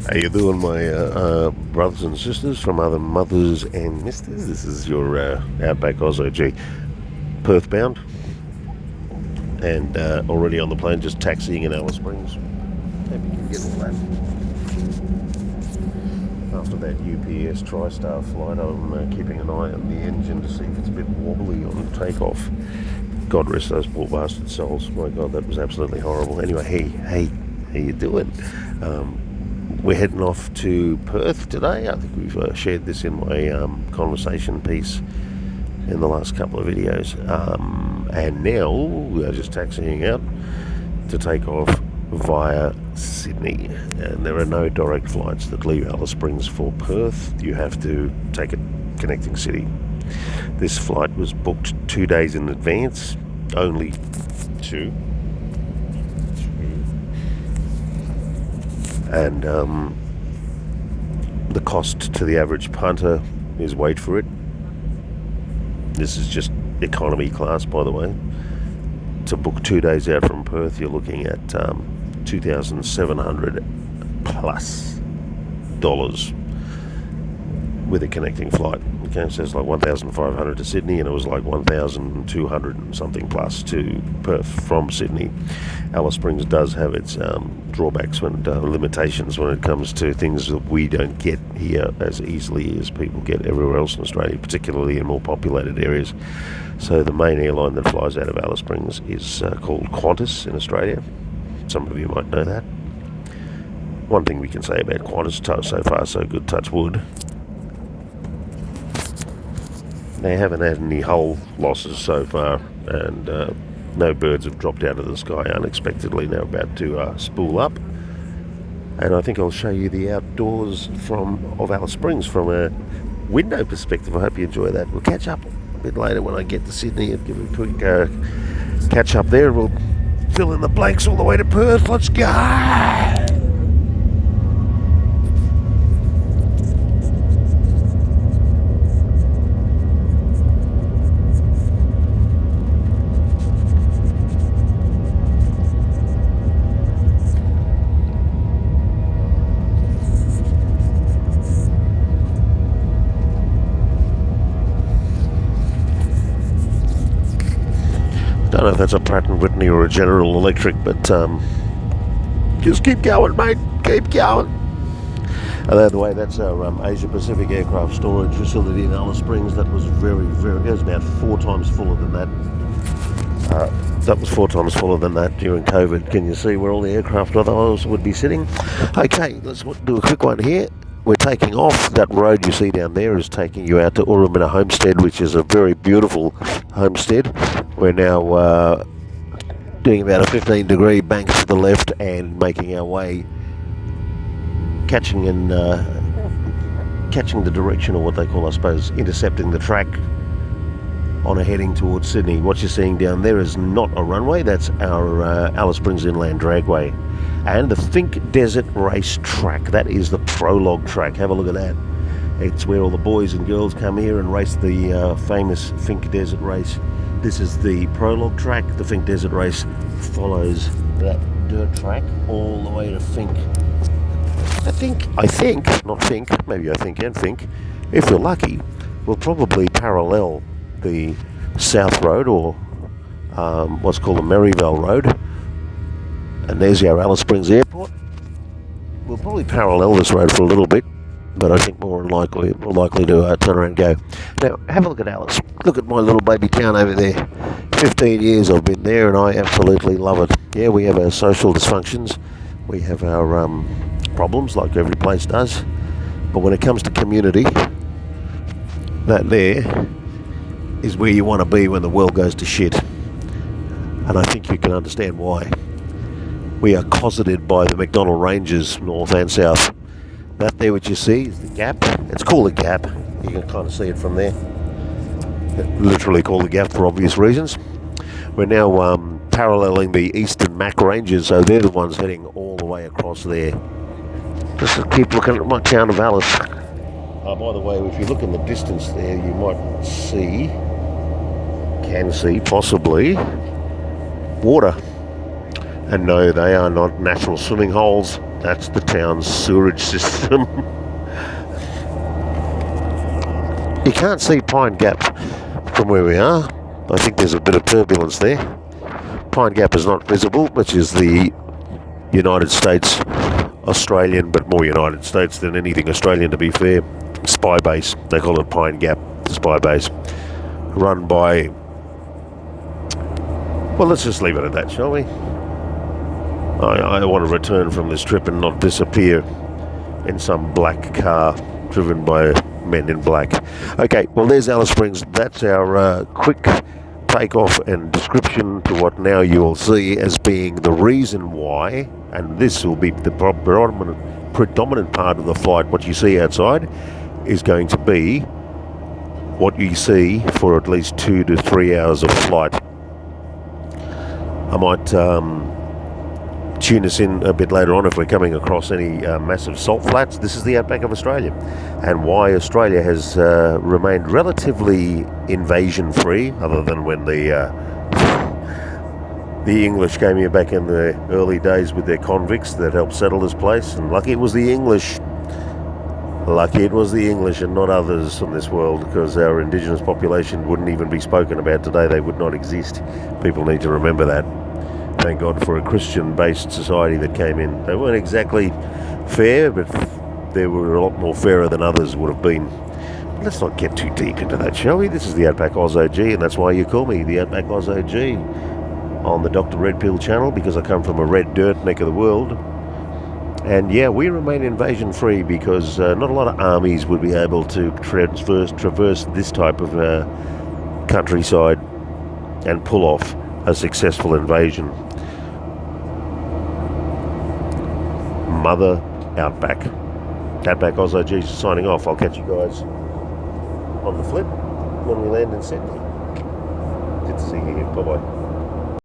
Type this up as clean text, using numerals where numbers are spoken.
How you doing, my brothers and sisters from other mothers and misters? This is your Outback Auto G, Perth bound, and already on the plane, just taxiing in Alice Springs. Hope you can get all that. After that UPS TriStar flight, I'm keeping an eye on the engine to see if it's a bit wobbly on takeoff. God rest those poor bastard souls. My God, that was absolutely horrible. Anyway, hey, how you doing? We're heading off to Perth today. I think we've shared this in my conversation piece in the last couple of videos. And now we are just taxiing out to take off via Sydney. And there are no direct flights that leave Alice Springs for Perth. You have to take a connecting city. This flight was booked 2 days in advance, only two. And the cost to the average punter is, wait for it, this is just economy class, by the way. To book 2 days out from Perth, you're looking at $2,700 plus with a connecting flight. Okay, so it's like 1,500 to Sydney, and it was like 1,200 and something plus to Perth from Sydney. Alice Springs does have its drawbacks and limitations when it comes to things that we don't get here as easily as people get everywhere else in Australia, particularly in more populated areas. So the main airline that flies out of Alice Springs is called Qantas in Australia. Some of you might know that. One thing we can say about Qantas, so far so good, touch wood, they haven't had any hull losses so far, and no birds have dropped out of the sky unexpectedly. They're about to spool up, and I think I'll show you the outdoors of Alice Springs from a window perspective. I hope you enjoy that. We'll catch up a bit later when I get to Sydney and give a quick catch up there. We'll fill in the blanks all the way to Perth. Let's go! I don't know if that's a Pratt & Whitney or a General Electric, but just keep going, mate. Keep going. By the way, that's our Asia Pacific aircraft storage facility in Alice Springs. That was it was about 4 times fuller than that. That was 4 times fuller than that during COVID. Can you see where all the aircraft otherwise would be sitting? Okay, let's do a quick one here. We're taking off. That road you see down there is taking you out to Urumina Homestead, which is a very beautiful homestead. We're now doing about a 15-degree bank to the left and making our way, catching the direction, or what they call, I suppose, intercepting the track on a heading towards Sydney. What you're seeing down there is not a runway. That's our Alice Springs Inland Dragway. And the Fink Desert Race Track. That is the prologue track. Have a look at that. It's where all the boys and girls come here and race the famous Fink Desert Race. This is the prologue track. The Fink Desert Race follows that dirt track all the way to Fink. Maybe I think and think, if you're lucky, will probably parallel the South Road, or what's called the Merivale Road. And there's our Alice Springs Airport. We'll probably parallel this road for a little bit, but I think more likely to turn around and go. Now, have a look at Alice. Look at my little baby town over there. 15 years I've been there, and I absolutely love it. Yeah, we have our social dysfunctions. We have our problems, like every place does. But when it comes to community, that there is where you want to be when the world goes to shit. And I think you can understand why. We are cosseted by the McDonnell Ranges, north and south. That there, which you see, is the Gap. It's called the Gap. You can kind of see it from there. Literally called the Gap for obvious reasons. We're now paralleling the Eastern Mac Ranges, so they're the ones heading all the way across there. Just keep looking at my town of Alice. By the way, if you look in the distance there, you might can see possibly water. And no, they are not natural swimming holes. That's the town's sewerage system. You can't see Pine Gap from where we are. I think there's a bit of turbulence there. Pine Gap is not visible, which is the United States, Australian, but more United States than anything Australian, to be fair, spy base. They call it Pine Gap spy base, run by, well, let's just leave it at that, shall we? I want to return from this trip and not disappear in some black car driven by men in black. Okay, well, there's Alice Springs. That's our quick takeoff and description to what now you will see as being the reason why, and this will be the predominant part of the flight. What you see outside is going to be what you see for at least 2 to 3 hours of flight. I might tune us in a bit later on if we're coming across any massive salt flats. This is the outback of Australia, and why Australia has remained relatively invasion free, other than when the English came here back in the early days with their convicts that helped settle this place. And lucky it was the English and not others in this world, because our indigenous population wouldn't even be spoken about today. They would not exist. People need to remember that. Thank God for a Christian-based society that came in. They weren't exactly fair, but they were a lot more fairer than others would have been. But let's not get too deep into that, shall we? This is the Outback Oz OG, and that's why you call me the Outback Oz OG on the Dr. Red Pill channel, because I come from a red dirt neck of the world. And yeah, we remain invasion-free because not a lot of armies would be able to traverse this type of countryside and pull off a successful invasion. Mother Outback. Outback Oz OG signing off. I'll catch you guys on the flip when we land in Sydney. Good to see you here. Bye-bye.